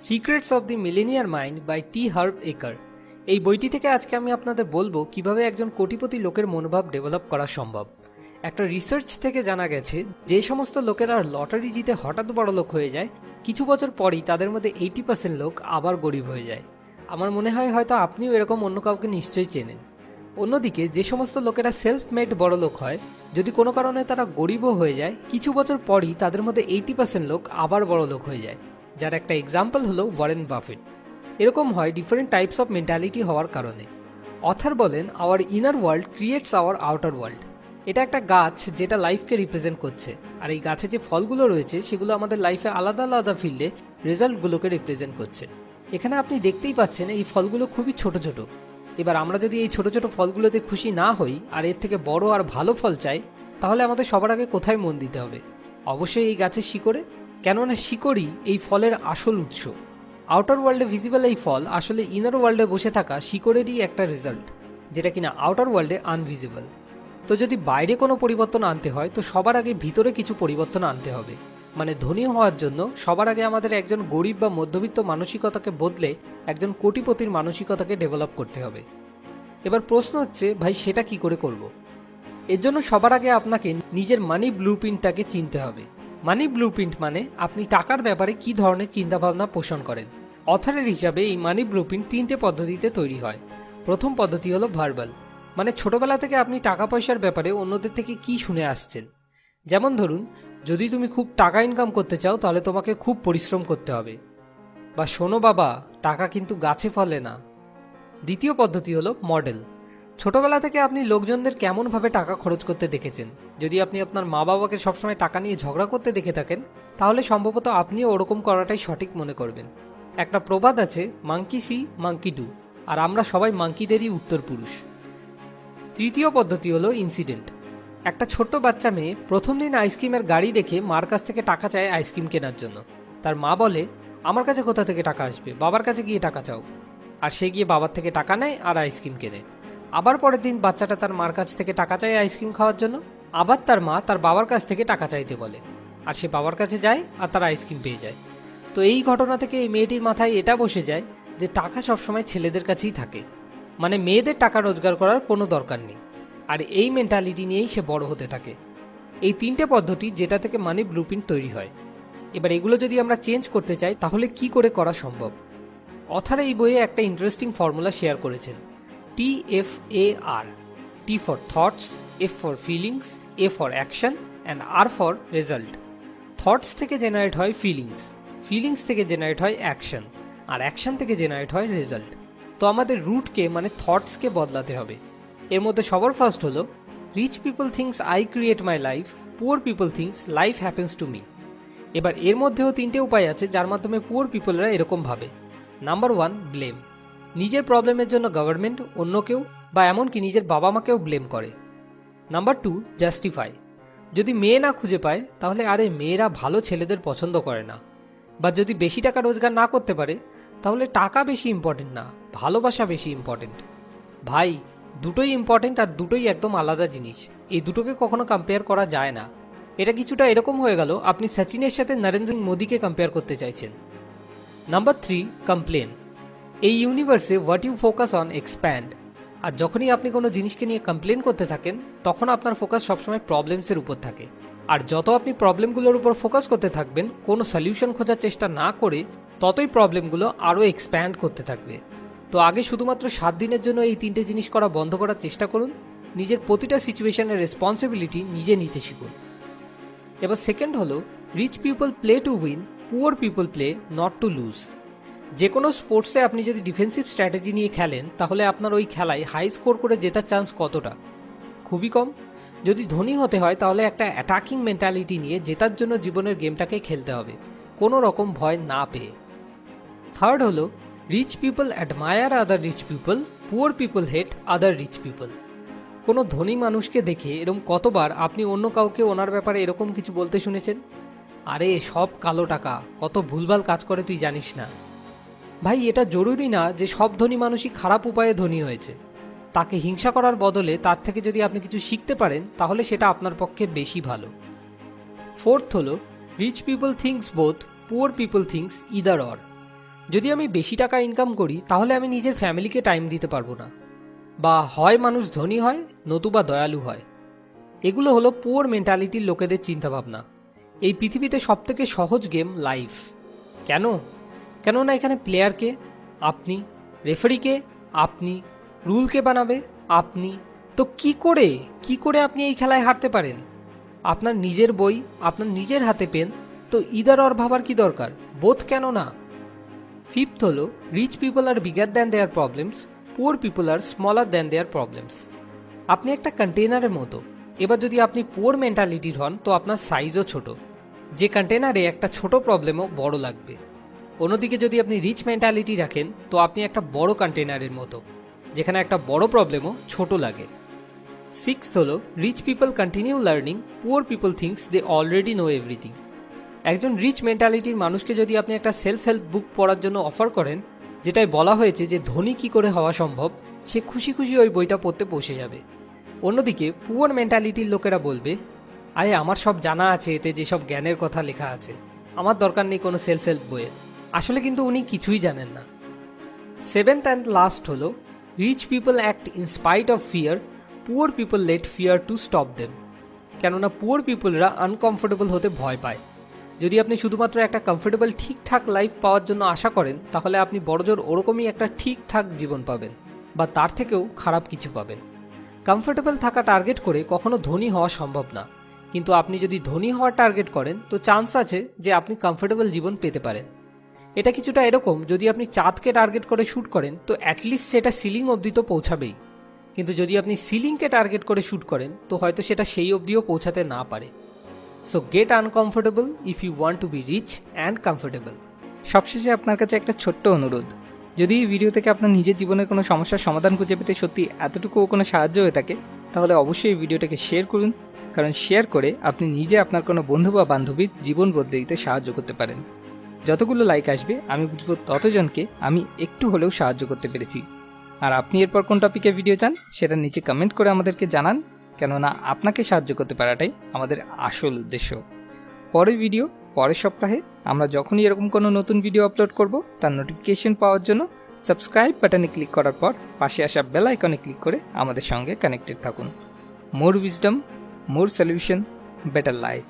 Secrets of the millionaire mind by T Harv Eker. এই বইটি থেকে আজকে আমি আপনাদের বলবো কিভাবে একজন কোটিপতি লোকের মনোভাব ডেভেলপ করা সম্ভব। একটা রিসার্চ থেকে জানা গেছে যে সমস্ত লোকেরা লটারি জিতে হঠাৎ বড় লোক হয়ে যায়, কিছু বছর পরই তাদের মধ্যে 80% লোক আবার গরিব হয়ে যায়। আমার মনে হয় হয়তো আপনিও এরকম অন্য কাউকে নিশ্চয়ই চেনেন। অন্যদিকে যে সমস্ত লোকেরা সেলফ মেড বড় লোক হয়, যদি কোনো কারণে তারা গরিবও হয়ে যায়, কিছু বছর পরই তাদের মধ্যে 80% লোক আবার বড় লোক হয়ে যায়। যার একটা এক্সাম্পল হলো ওয়ারেন বাফেট। এরকম হয় ডিফারেন্ট টাইপস অফ মেন্টালিটি হওয়ার কারণে। অথার বলেন, our inner world creates our outer world. এটা একটা গাছ যেটা লাইফকে রিপ্রেজেন্ট করছে, আর এই গাছে যে ফলগুলো রয়েছে সেগুলো আমাদের লাইফে আলাদা আলাদা ফিল্ডে রেজাল্টগুলোকে রিপ্রেজেন্ট করছে। এখানে আপনি দেখতেই পাচ্ছেন এই ফলগুলো খুবই ছোট ছোট। এবার আমরা যদি এই ছোট ছোট ফলগুলোতে খুশি না হই আর এর থেকে বড় আর ভালো ফল চাই, তাহলে আমাদের সবার আগে কোথায় মন দিতে হবে? অবশ্যই এই গাছের শিকড়ে, কেননা শিকড়ই এই ফলের আসল উৎস। আউটার ওয়ার্ল্ডে ভিজিবল এই ফল আসলে ইনার ওয়ার্ল্ডে বসে থাকা শিকড়েরই একটা রেজাল্ট, যেটা কিনা আউটার ওয়ার্ল্ডে আনভিজিবল। তো যদি বাইরে কোনো পরিবর্তন আনতে হয়, তো সবার আগে ভিতরে কিছু পরিবর্তন আনতে হবে। মানে ধনী হওয়ার জন্য সবার আগে আমাদের একজন গরিব বা মধ্যবিত্ত মানসিকতাকে বদলে একজন কোটিপতির মানসিকতাকে ডেভেলপ করতে হবে। এবার প্রশ্ন হচ্ছে, ভাই সেটা কি করে করব? এর জন্য সবার আগে আপনাকে নিজের মানি ব্লুপ্রিন্টটাকে চিনতে হবে। মানি ব্লুপ্রিন্ট মানে আপনি টাকার ব্যাপারে কি ধরনের চিন্তাভাবনা পোষণ করেন। অথরের হিসাবে এই মানি ব্লুপ্রিন্ট 3টে পদ্ধতিতে তৈরি হয়। প্রথম পদ্ধতি হলো ভার্বাল, মানে ছোটবেলা থেকে আপনি টাকা পয়সার ব্যাপারে অন্যদের থেকে কি শুনে আসছেন। যেমন ধরুন, যদি তুমি খুব টাকা ইনকাম করতে চাও তাহলে তোমাকে খুব পরিশ্রম করতে হবে, বা শোনো বাবা, টাকা কিন্তু গাছে ফলে না। দ্বিতীয় পদ্ধতি হলো মডেল। ছোটবেলা থেকে আপনি লোকজনদের কেমনভাবে টাকা খরচ করতে দেখেছেন। যদি আপনি আপনার মা বাবাকে সবসময় টাকা নিয়ে ঝগড়া করতে দেখে থাকেন, তাহলে সম্ভবত আপনিও ওরকম করাটাই সঠিক মনে করবেন। একটা প্রবাদ আছে, মাঙ্কি সি মাঙ্কি ডু, আর আমরা সবাই মাঙ্কিদেরই উত্তর পুরুষ। তৃতীয় পদ্ধতি হলো ইনসিডেন্ট। একটা ছোট্ট বাচ্চা মেয়ে প্রথম দিন আইসক্রিমের গাড়ি দেখে মার কাছ থেকে টাকা চায় আইসক্রিম কেনার জন্য। তার মা বলে, আমার কাছে কোথা থেকে টাকা আসবে, বাবার কাছে গিয়ে টাকা চাও। আর সে গিয়ে বাবার থেকে টাকা নেয় আর আইসক্রিম কেনে। আবার পরের দিন বাচ্চাটা তার মার কাছ থেকে টাকা চায় আইসক্রিম খাওয়ার জন্য। আবার তার মা তার বাবার কাছ থেকে টাকা চাইতে বলে, আর সে বাবার কাছে যায় আর তার আইসক্রিম পেয়ে যায়। তো এই ঘটনা থেকে এই মেয়েটির মাথায় এটা বসে যায় যে টাকা সবসময় ছেলেদের কাছেই থাকে, মানে মেয়েদের টাকা রোজগার করার কোনো দরকার নেই। আর এই মেন্টালিটি নিয়েই সে বড় হতে থাকে। এই 3টে পদ্ধতি যেটা থেকে মানি ব্লুপ্রিন্ট তৈরি হয়। এবার এগুলো যদি আমরা চেঞ্জ করতে চাই, তাহলে কি করে করা সম্ভব? অথর এই বইয়ে একটা ইন্টারেস্টিং ফর্মুলা শেয়ার করেছেন, TFAR, T for thoughts, F for feelings, A for action and R for result. Thoughts থেকে জেনারেট হয় ফিলিংস, ফিলিংস থেকে জেনারেট হয় অ্যাকশন, আর অ্যাকশন থেকে জেনারেট হয় রেজাল্ট। তো আমাদের রুটকে মানে থটসকে বদলাতে হবে। এর মধ্যে সবার ফার্স্ট হলো, rich people thinks I create my life, poor people thinks life happens to me. এবার এর মধ্যেও 3টে উপায় আছে যার মাধ্যমে পুয়ার পিপলরা এরকম ভাবে। Number 1, blame. নিজের প্রবলেমের জন্য গভর্নমেন্ট, অন্য কেউ বা এমনকি নিজের বাবা মাকেও ব্লেম করে। Number 2, justify. যদি মেয়ে না খুঁজে পায়, তাহলে আরে মেয়েরা ভালো ছেলেদের পছন্দ করে না। বা যদি বেশি টাকা রোজগার না করতে পারে, তাহলে টাকা বেশি ইম্পর্টেন্ট না, ভালোবাসা বেশি ইম্পর্টেন্ট। ভাই, দুটোই ইম্পর্টেন্ট আর দুটোই একদম আলাদা জিনিস। এই দুটোকে কখনো কম্পেয়ার করা যায় না। এটা কিছুটা এরকম হয়ে গেল আপনি সচিনের সাথে নরেন্দ্র মোদীকে কম্পেয়ার করতে চাইছেন। Number 3, complain. এই ইউনিভার্সে what you focus on expand. আর যখনই আপনি কোনো জিনিসকে নিয়ে কমপ্লেন করতে থাকেন, তখন আপনার ফোকাস সবসময় প্রবলেমসের উপর থাকে। আর যত আপনি প্রবলেমগুলোর উপর ফোকাস করতে থাকবেন, কোনো সলিউশন খোঁজার চেষ্টা না করে, ততই প্রবলেমগুলো আরও এক্সপ্যান্ড করতে থাকবে। তো আগে শুধুমাত্র 7 দিনের জন্য এই 3টে জিনিস করা বন্ধ করার চেষ্টা করুন। নিজের প্রতিটা সিচুয়েশনের রেসপন্সিবিলিটি নিজে নিতে শিখুন। এবার সেকেন্ড হলো, rich people play to win, poor people play not to lose. যে কোনো স্পোর্টসে আপনি যদি ডিফেন্সিভ স্ট্র্যাটেজি নিয়ে খেলেন, তাহলে আপনার ওই খেলায় হাই স্কোর করে জেতার চান্স কতটা? খুবই কম। যদি ধনী হতে হয়, তাহলে একটা অ্যাটাকিং মেন্টালিটি নিয়ে জেতার জন্য জীবনের গেমটাকে খেলতে হবে, কোনো রকম ভয় না পেয়ে। থার্ড হলো, রিচ পিপল অ্যাডমায়ার আদার রিচ পিপল, পুয়ার পিপল হেট আদার রিচ পিপল। কোনো ধনী মানুষকে দেখে এরকম কতবার আপনি অন্য কাউকে ওনার ব্যাপারে এরকম কিছু বলতে শুনেছেন? আরে সব কালো টাকা, কত ভুলভাল কাজ করে তুই জানিস না। ভাই, এটা জরুরি না যে সব ধনী মানুষই খারাপ উপায়ে ধনী হয়েছে। তাকে হিংসা করার বদলে তার থেকে যদি আপনি কিছু শিখতে পারেন, তাহলে সেটা আপনার পক্ষে বেশি ভালো। ফোর্থ হলো, rich people thinks both, poor people thinks either or. যদি আমি বেশি টাকা ইনকাম করি তাহলে আমি নিজের ফ্যামিলিকে টাইম দিতে পারবো না, বা হয় মানুষ ধনী হয় নতুবা দয়ালু হয়। এগুলো হলো পুয়ার মেন্টালিটির লোকেদের চিন্তাভাবনা। এই পৃথিবীতে সবথেকে সহজ গেম লাইফ। কেন? কেননা এখানে প্লেয়ারকে আপনি, রেফারিকে আপনি, রুলকে বানাবে আপনি। তো কি করে আপনি এই খেলায় হারতে পারেন? আপনার নিজের বই, আপনার নিজের হাতে পেন, তো ইদার অর ভাবার কি দরকার? বোথ কেন না? ফিফথ হলো, রিচ পিপল আর বিগার দ্যান দেয়ার প্রবলেমস, পুয়ার পিপল আর স্মলার দ্যান দেয়ার প্রবলেমস। আপনি একটা কন্টেনারের মতো। এবার যদি আপনি পুয়ার মেন্টালিটির হন তো আপনার সাইজও ছোট, যে কন্টেনারে একটা ছোট প্রবলেমও বড় লাগবে। অন্যদিকে যদি আপনি রিচ মেন্টালিটি রাখেন তো আপনি একটা বড় কন্টেনারের মতো, যেখানে একটা বড় প্রবলেমও ছোট লাগে। সিক্সথ হলো, rich people continue learning, poor people thinks they already know everything. একজন রিচ মেন্টালিটির মানুষকে যদি আপনি একটা সেলফ হেল্প বুক পড়ার জন্য অফার করেন, যেটাই বলা হয়েছে যে ধনী কি করে হওয়া সম্ভব, সে খুশি খুশি ওই বইটা পড়তে বসে যাবে। অন্যদিকে পুয়ার মেন্টালিটির লোকেরা বলবে, আরে আমার সব জানা আছে, এতে যেসব জ্ঞানের কথা লেখা আছে, আমার দরকার নেই কোনো সেলফ হেল্প বইয়ের। আসলে কিন্তু উনি কিছুই জানেন না। সেভেন্থ অ্যান্ড লাস্ট হলো, rich people act in spite of fear, poor people let fear to stop them. কেননা পুয়ার পিপলরা আনকমফোর্টেবল হতে ভয় পায়। যদি আপনি শুধুমাত্র একটা কমফোর্টেবল ঠিকঠাক লাইফ পাওয়ার জন্য আশা করেন, তাহলে আপনি বড়জোর ওরকমই একটা ঠিকঠাক জীবন পাবেন, বা তার থেকেও খারাপ কিছু পাবেন। কমফোর্টেবল থাকা টার্গেট করে কখনো ধনী হওয়া সম্ভব না, কিন্তু আপনি যদি ধনী হওয়ার টার্গেট করেন তো চান্স আছে যে আপনি কমফোর্টেবল জীবন পেতে পারেন। এটা কিছুটা এরকম, যদি আপনি চাঁদকে টার্গেট করে শ্যুট করেন তো অ্যাটলিস্ট সেটা সিলিং অবধি তো পৌঁছাবেই, কিন্তু যদি আপনি সিলিংকে টার্গেট করে শ্যুট করেন তো হয়তো সেটা সেই অবধিও পৌঁছাতে না পারে। So get uncomfortable if you want to be rich and comfortable. সবশেষে আপনার কাছে একটা ছোট্ট অনুরোধ, যদি এই ভিডিও থেকে আপনার নিজের জীবনের কোনো সমস্যার সমাধান খুঁজে পেতে সত্যি এতটুকুও কোনো সাহায্য হয়ে থাকে, তাহলে অবশ্যই এই ভিডিওটাকে শেয়ার করুন, কারণ শেয়ার করে আপনি নিজে আপনার কোনো বন্ধু বা বান্ধবীর জীবন বদলে দিতে সাহায্য করতে পারেন। যতগুলো লাইক আসবে আমি বুঝবো ততজনকে আমি একটু হলেও সাহায্য করতে পেরেছি। আর আপনি এরপর কোন টপিকে ভিডিও চান সেটা নিচে কমেন্ট করে আমাদেরকে জানান, কেননা আপনাকে সাহায্য করতে পারাটাই আমাদের আসল উদ্দেশ্য। পরের ভিডিও পরের সপ্তাহে আমরা যখনই এরকম কোনো নতুন ভিডিও আপলোড করব তার নোটিফিকেশন পাওয়ার জন্য সাবস্ক্রাইব বাটনে ক্লিক করার পর পাশে আসা বেল আইকনে ক্লিক করে আমাদের সঙ্গে কানেক্টেড থাকুন। মোর উইজডম, মোর সলিউশন, বেটার লাইফ।